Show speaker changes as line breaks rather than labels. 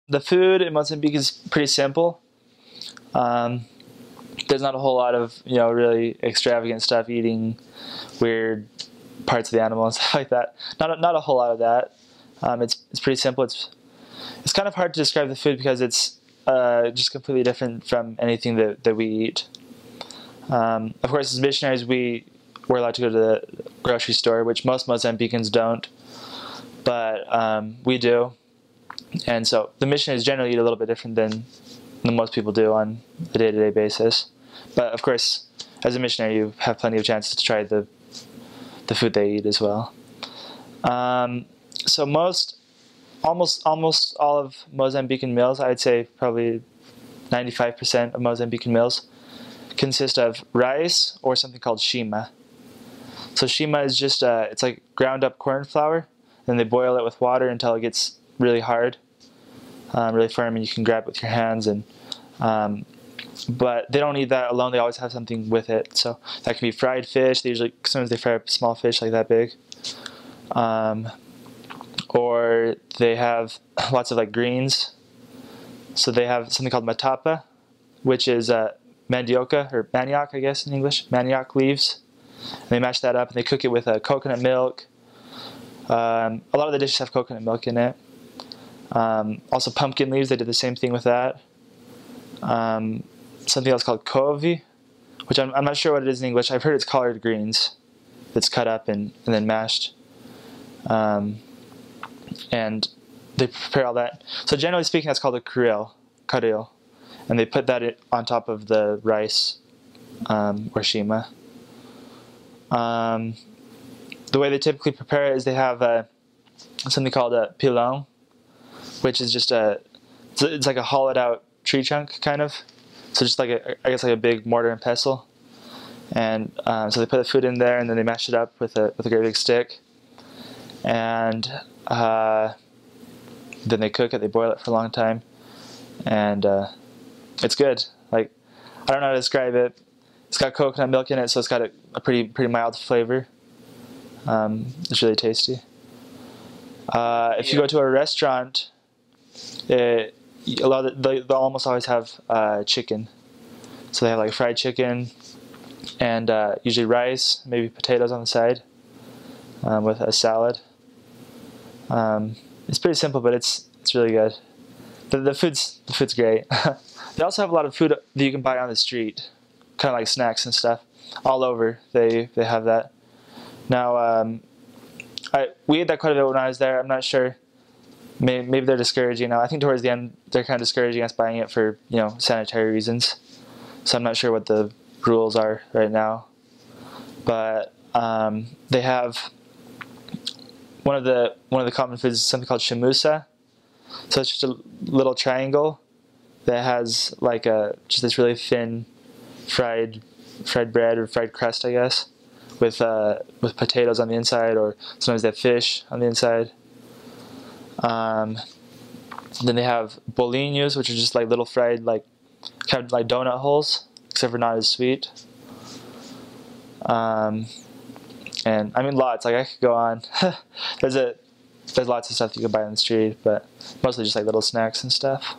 The food in Mozambique is pretty simple. There's not a whole lot of really extravagant stuff, eating weird parts of the animal and stuff like that. Not a whole lot of that. It's pretty simple. It's kind of hard to describe the food because it's just completely different from anything that we eat. Of course, as missionaries, we're allowed to go to the grocery store, which most Mozambicans don't, but we do. And so the missionaries generally eat a little bit different than most people do on a day-to-day basis. But of course, as a missionary, you have plenty of chances to try the food they eat as well. So almost all of Mozambican meals, I'd say probably 95% of Mozambican meals, consist of rice or something called shima. So shima is just it's like ground up corn flour. Then they boil it with water until it gets really hard, really firm, and you can grab it with your hands. And but they don't eat that alone. They always have something with it. So that can be fried fish. Sometimes they fry up small fish like that big, or they have lots of like greens. So they have something called matapa, which is mandioca or manioc, I guess in English, manioc leaves. And they mash that up and they cook it with coconut milk. A lot of the dishes have coconut milk in it. Also pumpkin leaves, they did the same thing with that. Something else called couve, which I'm not sure what it is in English. I've heard it's collard greens that's cut up and then mashed. And they prepare all that. So generally speaking, that's called a Creole Cordial. And they put that on top of the rice or shima. The way they typically prepare it is they have something called a pilão, which is just it's like a hollowed out tree trunk kind of. So just like I guess like a big mortar and pestle. And so they put the food in there and then they mash it up with a great big stick. And then they cook it, they boil it for a long time. And it's good. Like, I don't know how to describe it. It's got coconut milk in it, so it's got a pretty mild flavor. It's really tasty. If you go to a restaurant, they'll almost always have chicken. So they have like fried chicken and usually rice, maybe potatoes on the side with a salad. It's pretty simple, but it's really good. The food's great. They also have a lot of food that you can buy on the street, kind of like snacks and stuff. All over they have that. Now we ate that quite a bit when I was there. I'm not sure. Maybe they're discouraging now. I think towards the end they're kind of discouraging us buying it for sanitary reasons. So I'm not sure what the rules are right now. But they have one of the common foods is something called shamusa. So it's just a little triangle that has like just this really thin fried bread or fried crust, I guess, with potatoes on the inside, or sometimes they have fish on the inside. Then they have bolinhos, which are just like little fried kind of like donut holes, except for not as sweet. And I mean lots. Like I could go on. There's lots of stuff you can buy on the street, but mostly just like little snacks and stuff.